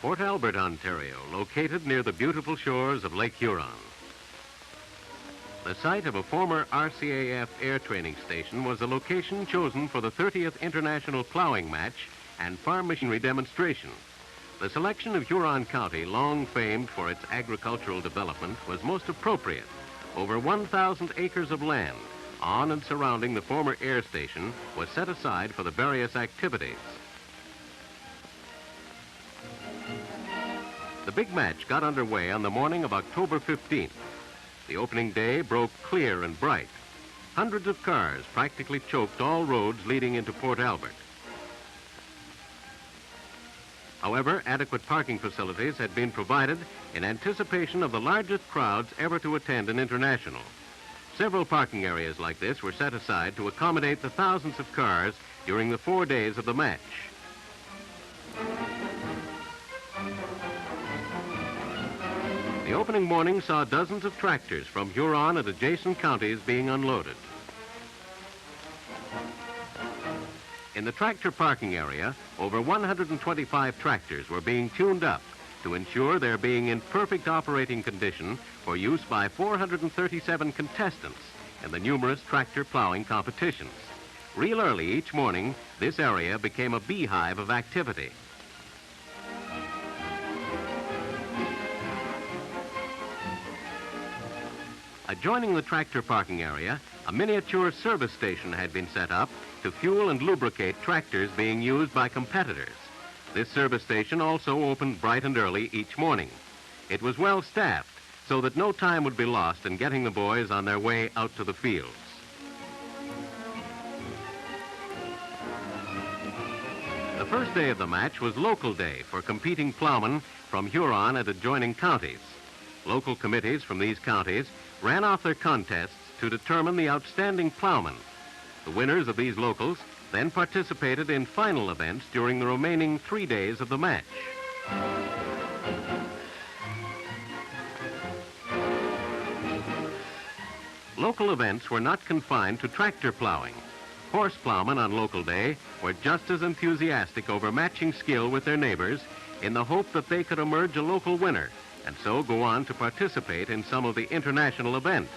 Port Albert, Ontario, located near the beautiful shores of Lake Huron. The site of a former RCAF air training station was the location chosen for the 30th International Plowing Match and farm machinery demonstration. The selection of Huron County, long famed for its agricultural development, was most appropriate. Over 1,000 acres of land on and surrounding the former air station was set aside for the various activities. The big match got underway on the morning of October 15th. The opening day broke clear and bright. Hundreds of cars practically choked all roads leading into Port Albert. However, adequate parking facilities had been provided in anticipation of the largest crowds ever to attend an international. Several parking areas like this were set aside to accommodate the thousands of cars during the 4 days of the match. The opening morning saw dozens of tractors from Huron and adjacent counties being unloaded. In the tractor parking area, over 125 tractors were being tuned up to ensure they're being in perfect operating condition for use by 437 contestants in the numerous tractor plowing competitions. Real early each morning, this area became a beehive of activity. Adjoining the tractor parking area, a miniature service station had been set up to fuel and lubricate tractors being used by competitors. This service station also opened bright and early each morning. It was well staffed so that no time would be lost in getting the boys on their way out to the fields. The first day of the match was local day for competing plowmen from Huron and adjoining counties. Local committees from these counties ran off their contests to determine the outstanding plowmen. The winners of these locals then participated in final events during the remaining 3 days of the match. Local events were not confined to tractor plowing. Horse plowmen on local day were just as enthusiastic over matching skill with their neighbors in the hope that they could emerge a local winner and so go on to participate in some of the international events.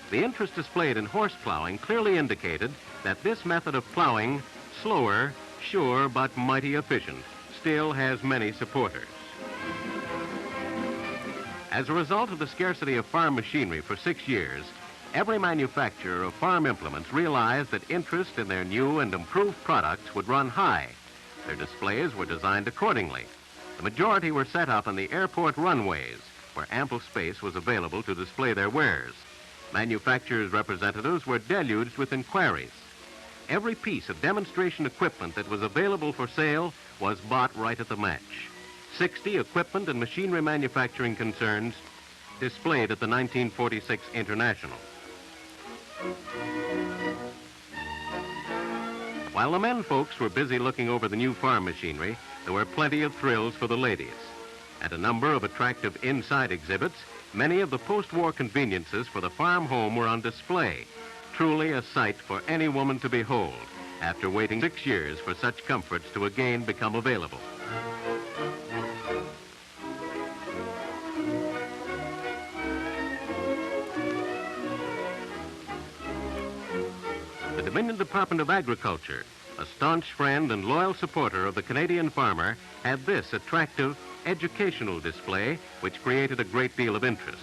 The interest displayed in horse plowing clearly indicated that this method of plowing, slower, sure, but mighty efficient, still has many supporters. As a result of the scarcity of farm machinery for 6 years, every manufacturer of farm implements realized that interest in their new and improved products would run high. Their displays were designed accordingly. The majority were set up on the airport runways, where ample space was available to display their wares. Manufacturers' representatives were deluged with inquiries. Every piece of demonstration equipment that was available for sale was bought right at the match. 60 equipment and machinery manufacturing concerns displayed at the 1946 International. While the men folks were busy looking over the new farm machinery, there were plenty of thrills for the ladies. At a number of attractive inside exhibits, many of the post-war conveniences for the farm home were on display. Truly a sight for any woman to behold after waiting 6 years for such comforts to again become available. The Dominion Department of Agriculture, a staunch friend and loyal supporter of the Canadian farmer, had this attractive educational display which created a great deal of interest.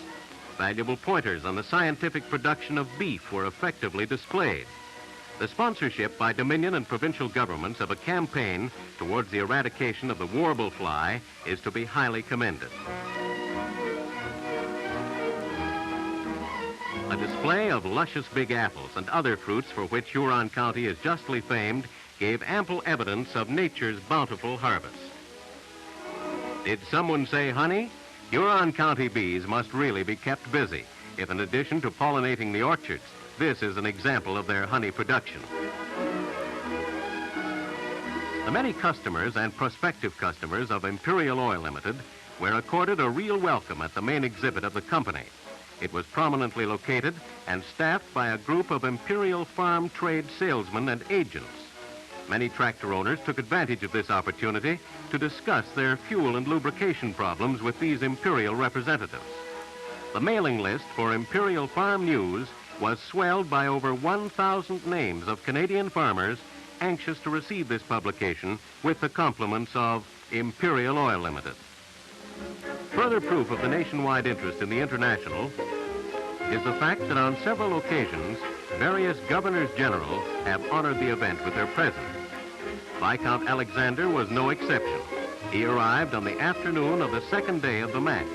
Valuable pointers on the scientific production of beef were effectively displayed. The sponsorship by Dominion and provincial governments of a campaign towards the eradication of the warble fly is to be highly commended. A display of luscious big apples and other fruits for which Huron County is justly famed gave ample evidence of nature's bountiful harvest. Did someone say honey? Huron County bees must really be kept busy if, in addition to pollinating the orchards, this is an example of their honey production. The many customers and prospective customers of Imperial Oil Limited were accorded a real welcome at the main exhibit of the company. It was prominently located and staffed by a group of Imperial farm trade salesmen and agents. Many tractor owners took advantage of this opportunity to discuss their fuel and lubrication problems with these Imperial representatives. The mailing list for Imperial Farm News was swelled by over 1,000 names of Canadian farmers anxious to receive this publication with the compliments of Imperial Oil Limited. Further proof of the nationwide interest in the International is the fact that on several occasions, various governors general have honored the event with their presence. Viscount Alexander was no exception. He arrived on the afternoon of the second day of the match.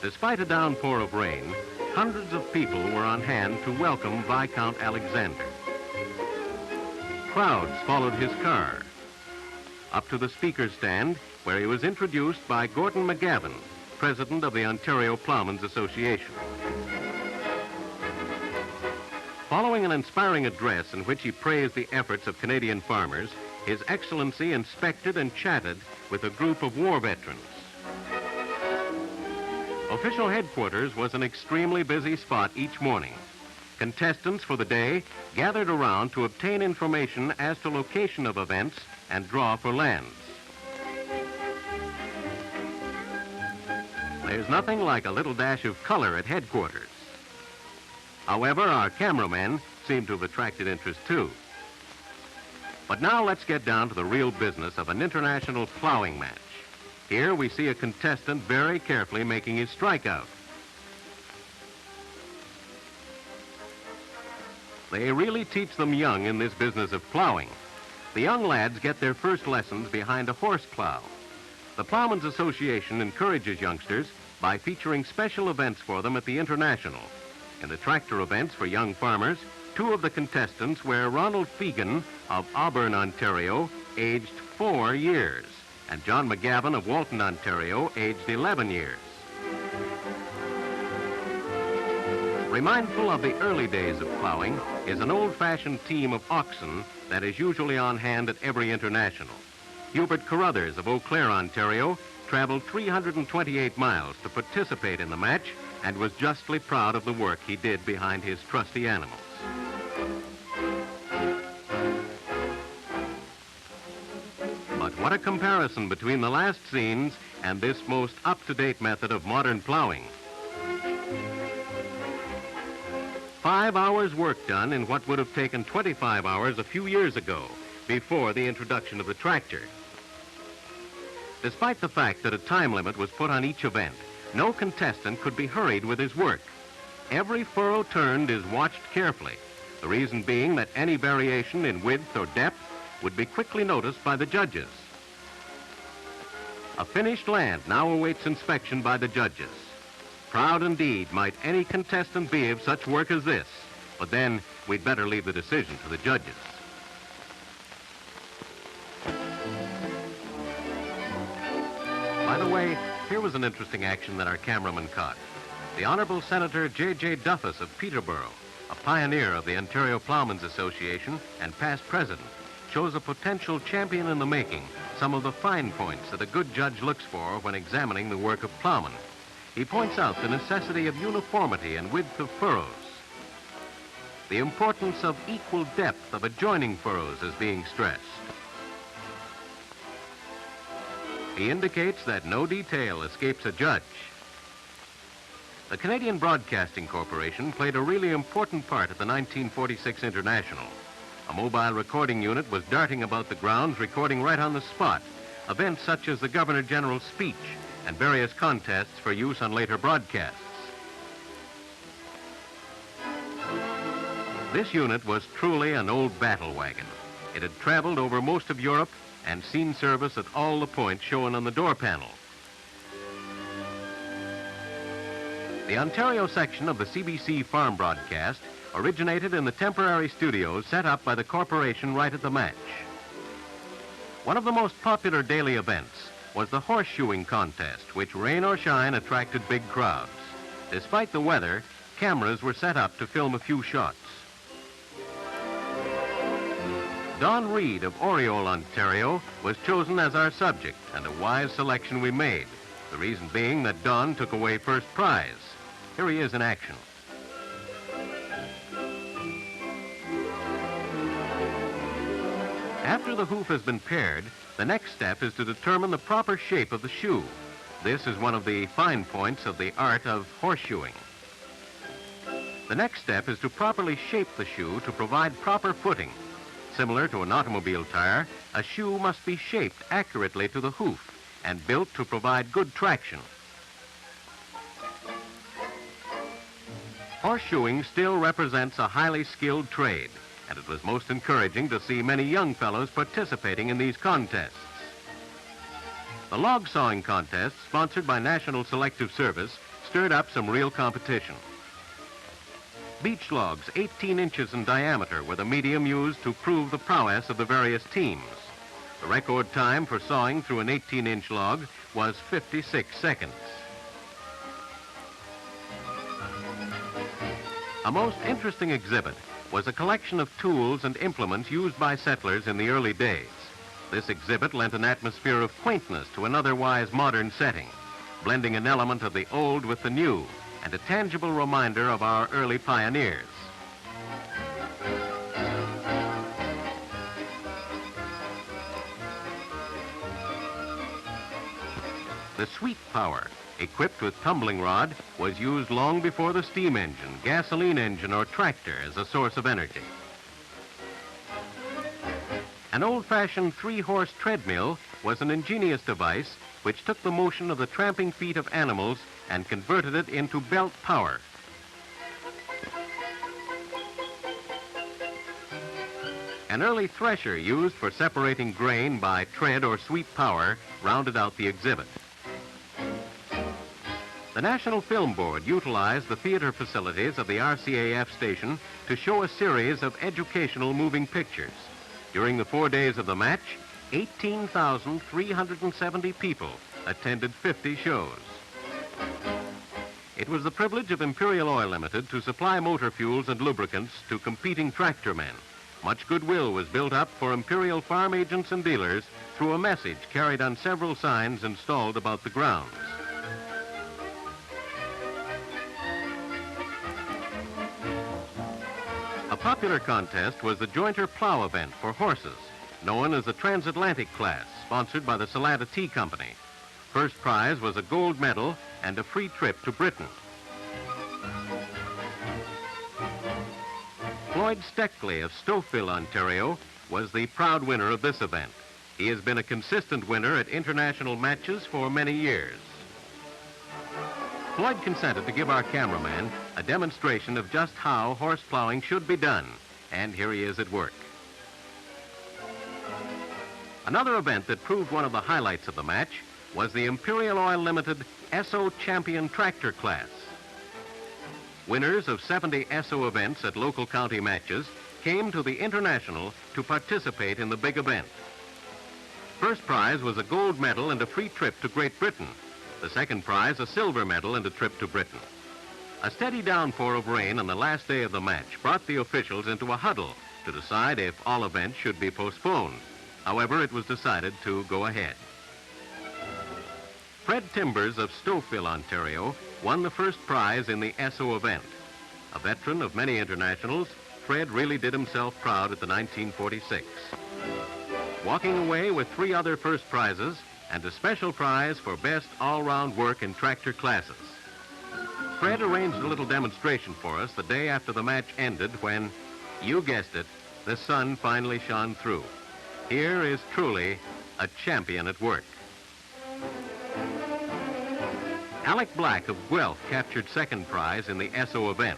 Despite a downpour of rain, hundreds of people were on hand to welcome Viscount Alexander. Crowds followed his car up to the speaker's stand, where he was introduced by Gordon McGavin, president of the Ontario Ploughmen's Association. Following an inspiring address in which he praised the efforts of Canadian farmers, His Excellency inspected and chatted with a group of war veterans. Official headquarters was an extremely busy spot each morning. Contestants for the day gathered around to obtain information as to location of events and draw for lands. There's nothing like a little dash of color at headquarters. However, our cameramen seem to have attracted interest too. But now let's get down to the real business of an international plowing match. Here we see a contestant very carefully making his strikeout. They really teach them young in this business of plowing. The young lads get their first lessons behind a horse plow. The Ploughmen's Association encourages youngsters by featuring special events for them at the International. In the tractor events for young farmers, two of the contestants were Ronald Fegan of Auburn, Ontario, aged 4 years, and John McGavin of Walton, Ontario, aged 11 years. Remindful of the early days of plowing is an old-fashioned team of oxen that is usually on hand at every International. Hubert Carruthers of Eau Claire, Ontario, traveled 328 miles to participate in the match and was justly proud of the work he did behind his trusty animals. But what a comparison between the last scenes and this most up-to-date method of modern plowing. 5 hours work done in what would have taken 25 hours a few years ago, before the introduction of the tractor. Despite the fact that a time limit was put on each event, no contestant could be hurried with his work. Every furrow turned is watched carefully, the reason being that any variation in width or depth would be quickly noticed by the judges. A finished land now awaits inspection by the judges. Proud indeed might any contestant be of such work as this, but then we'd better leave the decision to the judges. By the way, here was an interesting action that our cameraman caught. The Honorable Senator J.J. Duffus of Peterborough, a pioneer of the Ontario Ploughmen's Association and past president, shows a potential champion in the making some of the fine points that a good judge looks for when examining the work of plowmen. He points out the necessity of uniformity and width of furrows. The importance of equal depth of adjoining furrows is being stressed. He indicates that no detail escapes a judge. The Canadian Broadcasting Corporation played a really important part at the 1946 International. A mobile recording unit was darting about the grounds, recording right on the spot events such as the Governor General's speech and various contests for use on later broadcasts. This unit was truly an old battle wagon. It had traveled over most of Europe and seen service at all the points shown on the door panel. The Ontario section of the CBC farm broadcast originated in the temporary studios set up by the corporation right at the match. One of the most popular daily events was the horseshoeing contest, which, rain or shine, attracted big crowds. Despite the weather, cameras were set up to film a few shots. Don Reed of Oriole, Ontario, was chosen as our subject, and a wise selection we made, the reason being that Don took away first prize. Here he is in action. After the hoof has been paired, the next step is to determine the proper shape of the shoe. This is one of the fine points of the art of horseshoeing. The next step is to properly shape the shoe to provide proper footing. Similar to an automobile tire, a shoe must be shaped accurately to the hoof and built to provide good traction. Horseshoeing still represents a highly skilled trade, and it was most encouraging to see many young fellows participating in these contests. The log sawing contest, sponsored by National Selective Service, stirred up some real competition. Beech logs 18 inches in diameter were the medium used to prove the prowess of the various teams. The record time for sawing through an 18-inch log was 56 seconds. A most interesting exhibit was a collection of tools and implements used by settlers in the early days. This exhibit lent an atmosphere of quaintness to an otherwise modern setting, blending an element of the old with the new, and a tangible reminder of our early pioneers. The sweep power, equipped with tumbling rod, was used long before the steam engine, gasoline engine, or tractor as a source of energy. An old-fashioned 3-horse treadmill was an ingenious device which took the motion of the tramping feet of animals and converted it into belt power. An early thresher used for separating grain by tread or sweep power rounded out the exhibit. The National Film Board utilized the theater facilities of the RCAF station to show a series of educational moving pictures. During the 4 days of the match, 18,370 people attended 50 shows. It was the privilege of Imperial Oil Limited to supply motor fuels and lubricants to competing tractor men. Much goodwill was built up for Imperial farm agents and dealers through a message carried on several signs installed about the grounds. A popular contest was the Jointer Plow event for horses, known as the Transatlantic class, sponsored by the Salada Tea Company. First prize was a gold medal and a free trip to Britain. Floyd Steckley of Stouffville, Ontario, was the proud winner of this event. He has been a consistent winner at international matches for many years. Floyd consented to give our cameraman a demonstration of just how horse plowing should be done, and here he is at work. Another event that proved one of the highlights of the match was the Imperial Oil Limited Esso Champion Tractor class. Winners of 70 Esso events at local county matches came to the International to participate in the big event. First prize was a gold medal and a free trip to Great Britain. The second prize, a silver medal and a trip to Britain. A steady downpour of rain on the last day of the match brought the officials into a huddle to decide if all events should be postponed. However, it was decided to go ahead. Fred Timbers of Stouffville, Ontario, won the first prize in the Esso event. A veteran of many internationals, Fred really did himself proud at the 1946. Walking away with 3 other first prizes and a special prize for best all-round work in tractor classes. Fred arranged a little demonstration for us the day after the match ended when, you guessed it, the sun finally shone through. Here is truly a champion at work. Alec Black of Guelph captured second prize in the Esso event.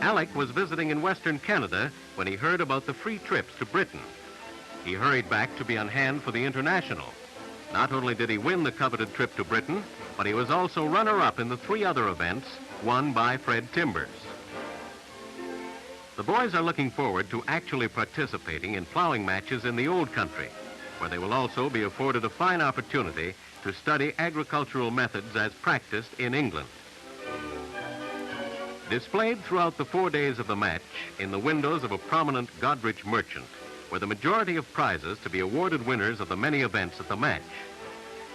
Alec was visiting in Western Canada when he heard about the free trips to Britain. He hurried back to be on hand for the International. Not only did he win the coveted trip to Britain, but he was also runner-up in the 3 other events won by Fred Timbers. The boys are looking forward to actually participating in plowing matches in the old country, where they will also be afforded a fine opportunity to study agricultural methods as practiced in England. Displayed throughout the 4 days of the match in the windows of a prominent Godrich merchant were the majority of prizes to be awarded winners of the many events at the match.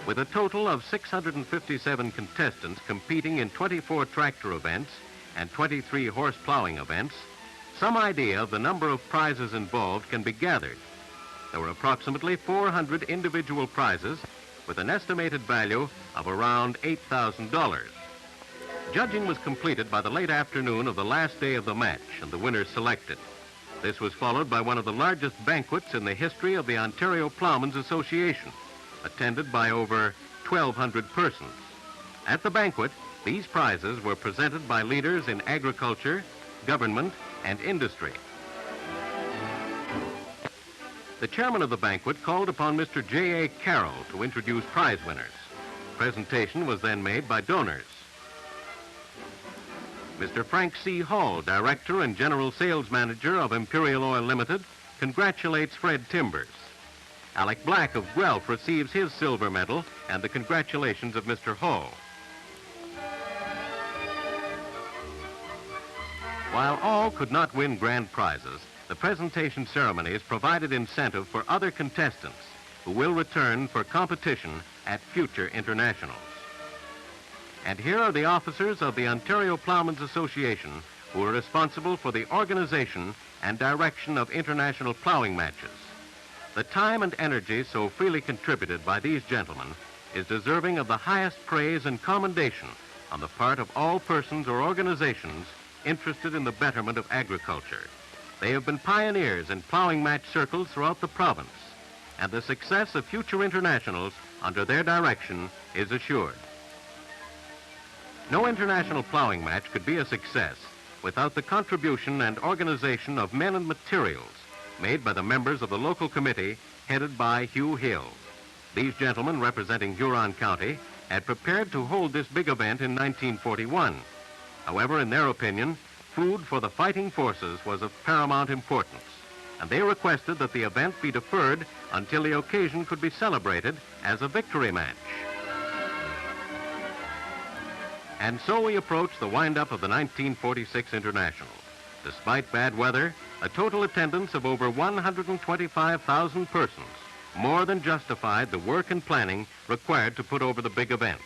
With a total of 657 contestants competing in 24 tractor events and 23 horse plowing events, some idea of the number of prizes involved can be gathered. There were approximately 400 individual prizes with an estimated value of around $8,000. Judging was completed by the late afternoon of the last day of the match and the winners selected. This was followed by one of the largest banquets in the history of the Ontario Ploughmen's Association, attended by over 1,200 persons. At the banquet, these prizes were presented by leaders in agriculture, government, and industry. The chairman of the banquet called upon Mr. J.A. Carroll to introduce prize winners. Presentation was then made by donors. Mr. Frank C. Hall, Director and General Sales Manager of Imperial Oil Limited, congratulates Fred Timbers. Alec Black of Guelph receives his silver medal and the congratulations of Mr. Hall. While all could not win grand prizes, the presentation ceremonies provided incentive for other contestants who will return for competition at future internationals. And here are the officers of the Ontario Ploughmen's Association who are responsible for the organization and direction of international plowing matches. The time and energy so freely contributed by these gentlemen is deserving of the highest praise and commendation on the part of all persons or organizations interested in the betterment of agriculture. They have been pioneers in plowing match circles throughout the province, and the success of future internationals under their direction is assured. No international plowing match could be a success without the contribution and organization of men and materials made by the members of the local committee headed by Hugh Hill. These gentlemen, representing Huron County, had prepared to hold this big event in 1941. However, in their opinion, food for the fighting forces was of paramount importance, and they requested that the event be deferred until the occasion could be celebrated as a victory match. And so we approach the wind-up of the 1946 International. Despite bad weather, a total attendance of over 125,000 persons more than justified the work and planning required to put over the big event.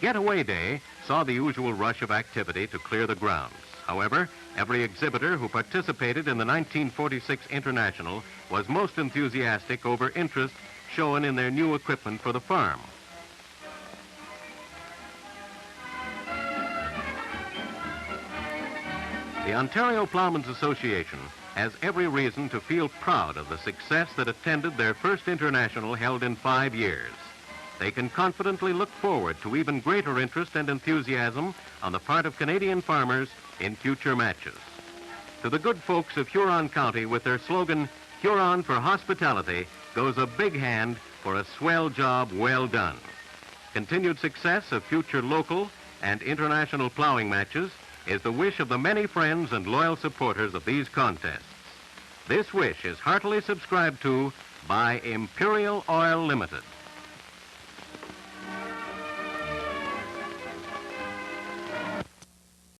Getaway Day saw the usual rush of activity to clear the grounds. However, every exhibitor who participated in the 1946 International was most enthusiastic over interest shown in their new equipment for the farm. The Ontario Ploughmen's Association has every reason to feel proud of the success that attended their first International held in 5 years. They can confidently look forward to even greater interest and enthusiasm on the part of Canadian farmers in future matches. To the good folks of Huron County with their slogan, Huron for Hospitality, goes a big hand for a swell job well done. Continued success of future local and international plowing matches is the wish of the many friends and loyal supporters of these contests. This wish is heartily subscribed to by Imperial Oil Limited.